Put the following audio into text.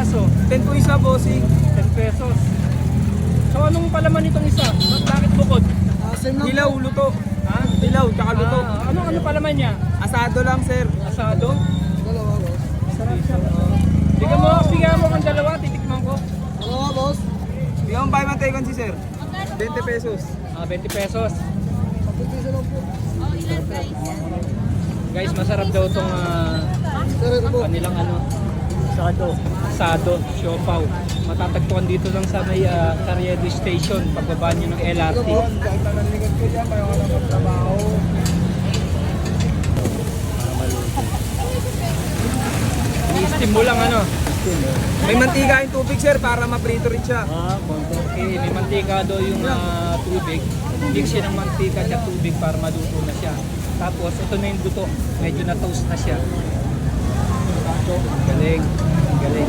piraso? 10 po isa, bossing. 10 pesos. So anong palaman itong isa? Bakit bukod? Dilaw, luto. Ha? Dilaw, tsaka luto. Ano palaman niya? Asado lang, sir. Asado? Bigyan mo ang dalawa, titikman ko. Dalawa, boss. Yung buy man take on si sir. 20 pesos. 20 pesos. 10 piso lang po. Guys, masarap daw itong Sir, ito po. kanilang asado, siopaw. Matatagpuan dito lang sa may Carriedo Station, pagbaba nyo ng LRT. Dahil tanang likod ko dyan, kaya wala magtrabaho. I-steam mo lang ano. May mantika yung tubig, sir, para maprito rin siya. Okay, may mantika daw yung tubig. Mix siya ng mantika at tubig para maluto na siya. Tapos ito na yung duto, medyo na-toast na siya. Galing. Galing.